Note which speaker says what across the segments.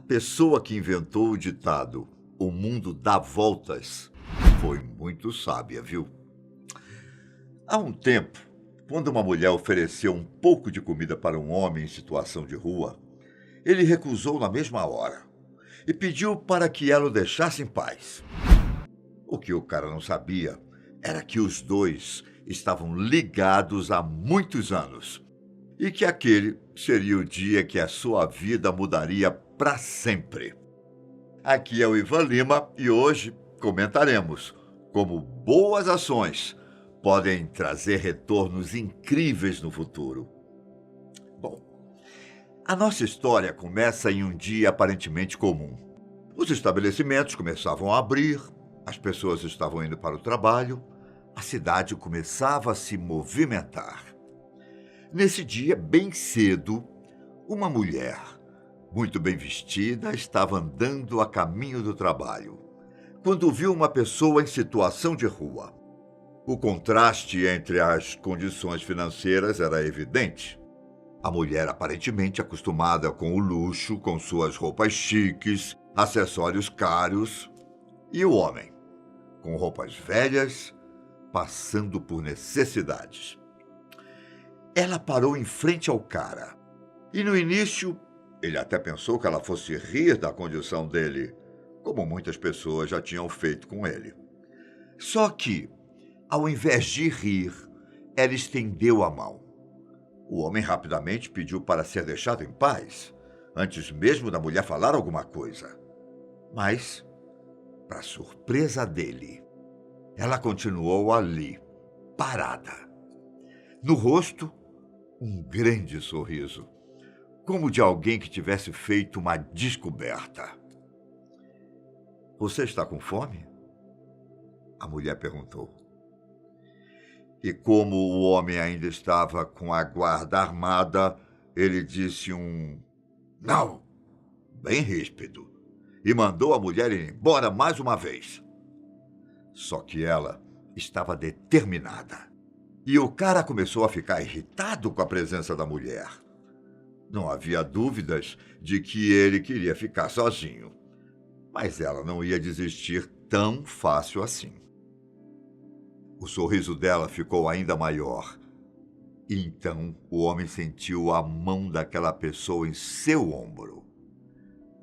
Speaker 1: pessoa que inventou o ditado "O mundo dá voltas" foi muito sábia, viu? Há um tempo, quando uma mulher ofereceu um pouco de comida para um homem em situação de rua, ele recusou na mesma hora e pediu para que ela o deixasse em paz. O que o cara não sabia era que os dois estavam ligados há muitos anos e que aquele seria o dia que a sua vida mudaria para sempre. Aqui é o Ivan Lima e hoje comentaremos como boas ações podem trazer retornos incríveis no futuro. Bom, a nossa história começa em um dia aparentemente comum. Os estabelecimentos começavam a abrir, as pessoas estavam indo para o trabalho, a cidade começava a se movimentar. Nesse dia, bem cedo, uma mulher, muito bem vestida, estava andando a caminho do trabalho, quando viu uma pessoa em situação de rua. O contraste entre as condições financeiras era evidente. A mulher aparentemente acostumada com o luxo, com suas roupas chiques, acessórios caros, e o homem, com roupas velhas, passando por necessidades. Ela parou em frente ao cara, e no início ele até pensou que ela fosse rir da condição dele, como muitas pessoas já tinham feito com ele. Só que, ao invés de rir, ela estendeu a mão. O homem rapidamente pediu para ser deixado em paz, antes mesmo da mulher falar alguma coisa. Mas, para surpresa dele, ela continuou ali, parada. No rosto, um grande sorriso, como de alguém que tivesse feito uma descoberta. "Você está com fome?" a mulher perguntou. E como o homem ainda estava com a guarda armada, ele disse um "não", bem ríspido, e mandou a mulher ir embora mais uma vez. Só que ela estava determinada. E o cara começou a ficar irritado com a presença da mulher. Não havia dúvidas de que ele queria ficar sozinho. Mas ela não ia desistir tão fácil assim. O sorriso dela ficou ainda maior. E então o homem sentiu a mão daquela pessoa em seu ombro.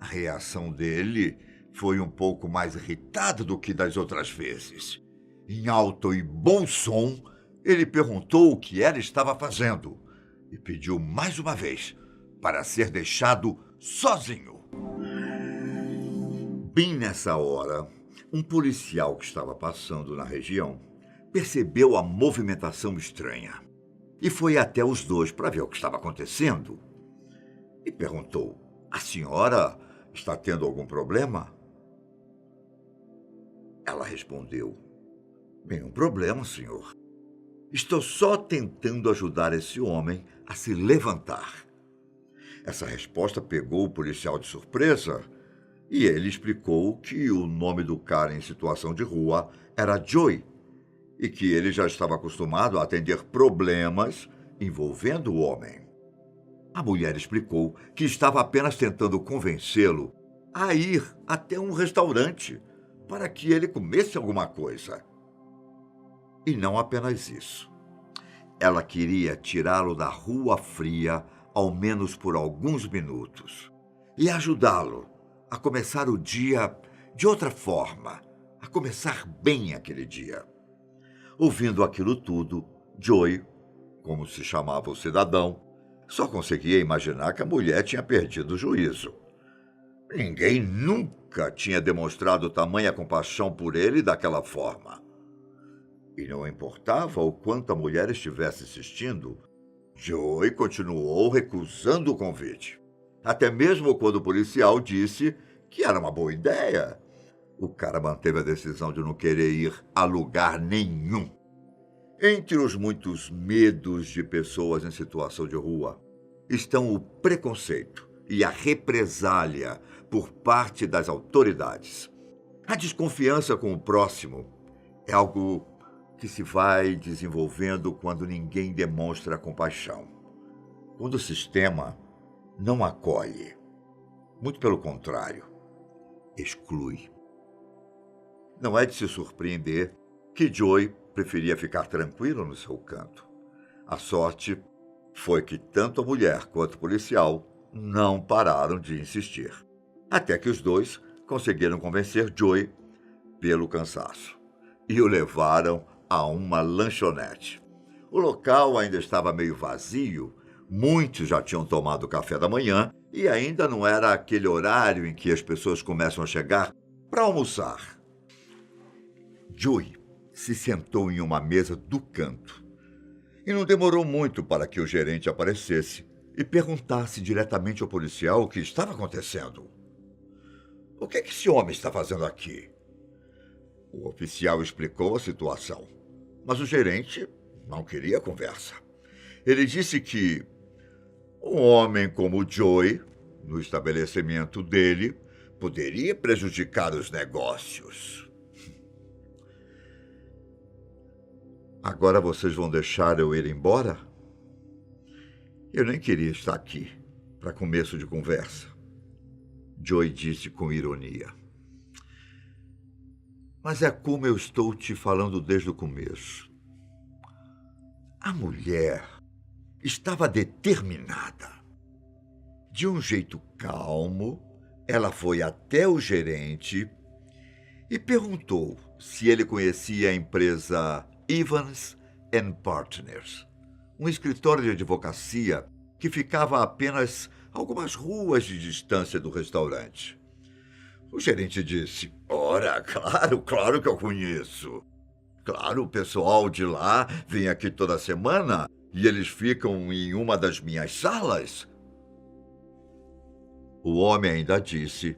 Speaker 1: A reação dele foi um pouco mais irritada do que das outras vezes. Em alto e bom som, ele perguntou o que ela estava fazendo e pediu mais uma vez para ser deixado sozinho. Bem nessa hora, um policial que estava passando na região percebeu a movimentação estranha e foi até os dois para ver o que estava acontecendo. E perguntou: "A senhora está tendo algum problema?" Ela respondeu: "Nenhum problema, senhor. Estou só tentando ajudar esse homem a se levantar." Essa resposta pegou o policial de surpresa e ele explicou que o nome do cara em situação de rua era Joey e que ele já estava acostumado a atender problemas envolvendo o homem. A mulher explicou que estava apenas tentando convencê-lo a ir até um restaurante para que ele comesse alguma coisa. E não apenas isso. Ela queria tirá-lo da rua fria, ao menos por alguns minutos, e ajudá-lo a começar o dia de outra forma, a começar bem aquele dia. Ouvindo aquilo tudo, Joey, como se chamava o cidadão, só conseguia imaginar que a mulher tinha perdido o juízo. Ninguém nunca tinha demonstrado tamanha compaixão por ele daquela forma. E não importava o quanto a mulher estivesse insistindo, Joey continuou recusando o convite. Até mesmo quando o policial disse que era uma boa ideia. O cara manteve a decisão de não querer ir a lugar nenhum. Entre os muitos medos de pessoas em situação de rua estão o preconceito e a represália por parte das autoridades. A desconfiança com o próximo é algo que se vai desenvolvendo quando ninguém demonstra compaixão. Quando o sistema não acolhe. Muito pelo contrário, exclui. Não é de se surpreender que Joey preferia ficar tranquilo no seu canto. A sorte foi que tanto a mulher quanto o policial não pararam de insistir, até que os dois conseguiram convencer Joey pelo cansaço e o levaram a uma lanchonete. O local ainda estava meio vazio, muitos já tinham tomado café da manhã e ainda não era aquele horário em que as pessoas começam a chegar para almoçar. Joey se sentou em uma mesa do canto e não demorou muito para que o gerente aparecesse e perguntasse diretamente ao policial o que estava acontecendo. O que esse homem está fazendo aqui? O oficial explicou a situação, mas o gerente não queria conversa. Ele disse que um homem como o Joey, no estabelecimento dele, poderia prejudicar os negócios. Agora vocês vão deixar eu ir embora? Eu nem queria estar aqui para começo de conversa, Joey disse com ironia. Mas é como eu estou te falando desde o começo. A mulher estava determinada. De um jeito calmo, ela foi até o gerente e perguntou se ele conhecia a empresa Evans and Partners, um escritório de advocacia que ficava a apenas algumas ruas de distância do restaurante. O gerente disse: Ora, claro que eu conheço. Claro, o pessoal de lá vem aqui toda semana e eles ficam em uma das minhas salas. O homem ainda disse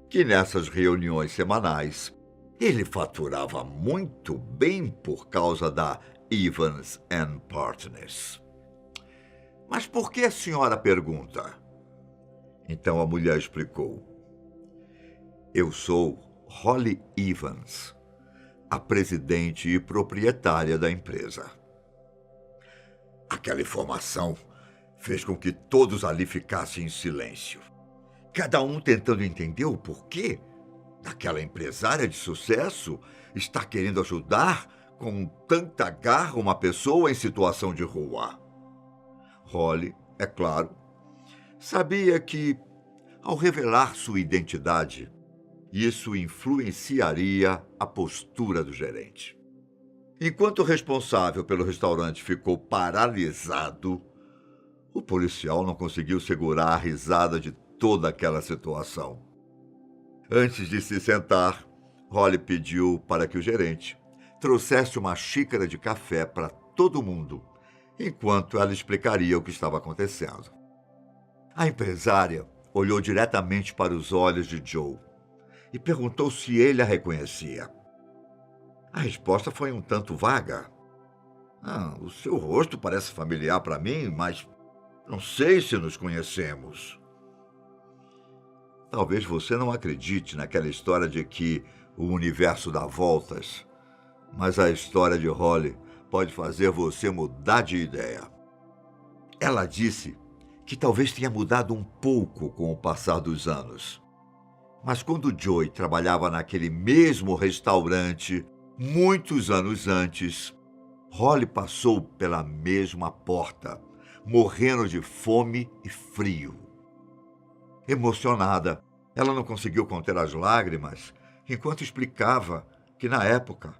Speaker 1: que nessas reuniões semanais ele faturava muito bem por causa da Evans and Partners. Mas por que a senhora pergunta? Então a mulher explicou. Eu sou Holly Evans, a presidente e proprietária da empresa. Aquela informação fez com que todos ali ficassem em silêncio, cada um tentando entender o porquê daquela empresária de sucesso estar querendo ajudar com tanta garra uma pessoa em situação de rua. Holly, é claro, sabia que, ao revelar sua identidade, isso influenciaria a postura do gerente. Enquanto o responsável pelo restaurante ficou paralisado, o policial não conseguiu segurar a risada de toda aquela situação. Antes de se sentar, Holly pediu para que o gerente trouxesse uma xícara de café para todo mundo, enquanto ela explicaria o que estava acontecendo. A empresária olhou diretamente para os olhos de Joe e perguntou se ele a reconhecia. A resposta foi um tanto vaga. O seu rosto parece familiar para mim, mas não sei se nos conhecemos. Talvez você não acredite naquela história de que o universo dá voltas, mas a história de Holly pode fazer você mudar de ideia. Ela disse que talvez tenha mudado um pouco com o passar dos anos. Mas quando Joey trabalhava naquele mesmo restaurante, muitos anos antes, Holly passou pela mesma porta, morrendo de fome e frio. Emocionada, ela não conseguiu conter as lágrimas enquanto explicava que, na época,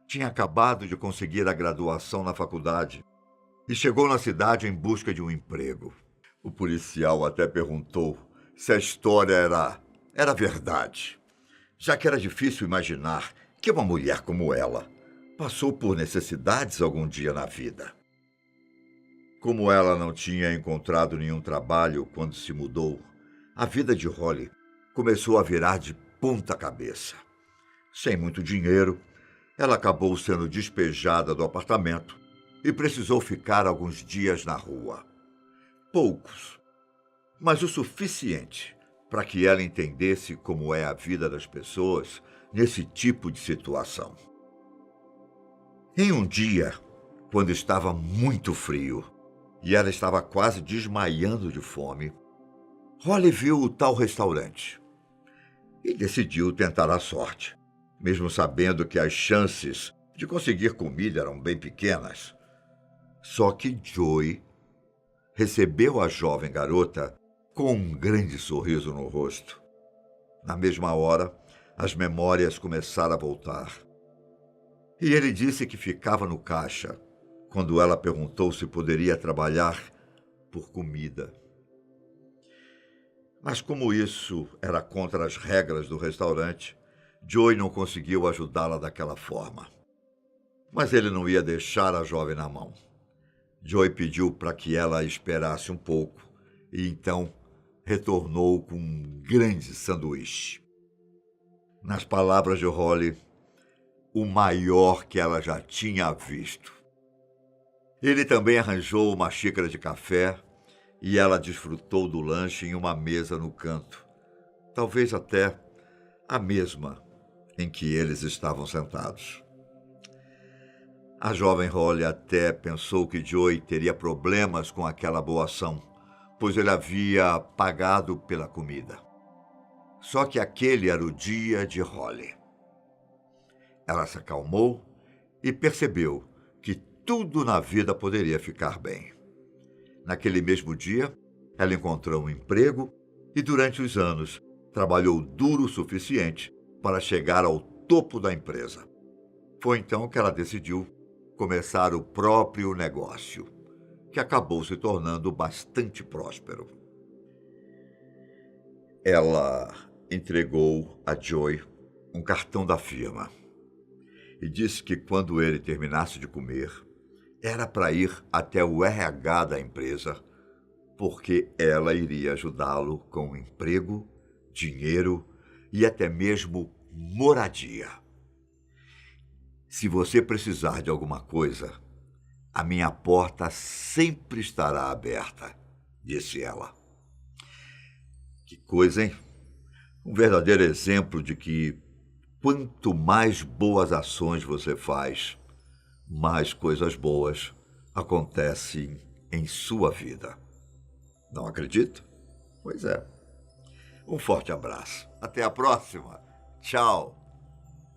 Speaker 1: tinha acabado de conseguir a graduação na faculdade e chegou na cidade em busca de um emprego. O policial até perguntou se a história era verdade, já que era difícil imaginar que uma mulher como ela passou por necessidades algum dia na vida. Como ela não tinha encontrado nenhum trabalho quando se mudou, a vida de Holly começou a virar de ponta cabeça. Sem muito dinheiro, ela acabou sendo despejada do apartamento e precisou ficar alguns dias na rua. Poucos, mas o suficiente para que ela entendesse como é a vida das pessoas nesse tipo de situação. Em um dia, quando estava muito frio e ela estava quase desmaiando de fome, Holly viu o tal restaurante e decidiu tentar a sorte, mesmo sabendo que as chances de conseguir comida eram bem pequenas. Só que Joey recebeu a jovem garota com um grande sorriso no rosto. Na mesma hora, as memórias começaram a voltar. E ele disse que ficava no caixa quando ela perguntou se poderia trabalhar por comida. Mas como isso era contra as regras do restaurante, Joey não conseguiu ajudá-la daquela forma. Mas ele não ia deixar a jovem na mão. Joey pediu para que ela esperasse um pouco e então retornou com um grande sanduíche. Nas palavras de Holly, o maior que ela já tinha visto. Ele também arranjou uma xícara de café e ela desfrutou do lanche em uma mesa no canto, talvez até a mesma em que eles estavam sentados. A jovem Holly até pensou que Joey teria problemas com aquela boa ação, pois ele havia pagado pela comida. Só que aquele era o dia de Holly. Ela se acalmou e percebeu que tudo na vida poderia ficar bem. Naquele mesmo dia, ela encontrou um emprego e, durante os anos, trabalhou duro o suficiente para chegar ao topo da empresa. Foi então que ela decidiu começar o próprio negócio, que acabou se tornando bastante próspero. Ela entregou a Joey um cartão da firma e disse que quando ele terminasse de comer, era para ir até o RH da empresa, porque ela iria ajudá-lo com emprego, dinheiro e até mesmo moradia. Se você precisar de alguma coisa, a minha porta sempre estará aberta, disse ela. Que coisa, hein? Um verdadeiro exemplo de que quanto mais boas ações você faz, mais coisas boas acontecem em sua vida. Não acredita? Pois é. Um forte abraço. Até a próxima. Tchau.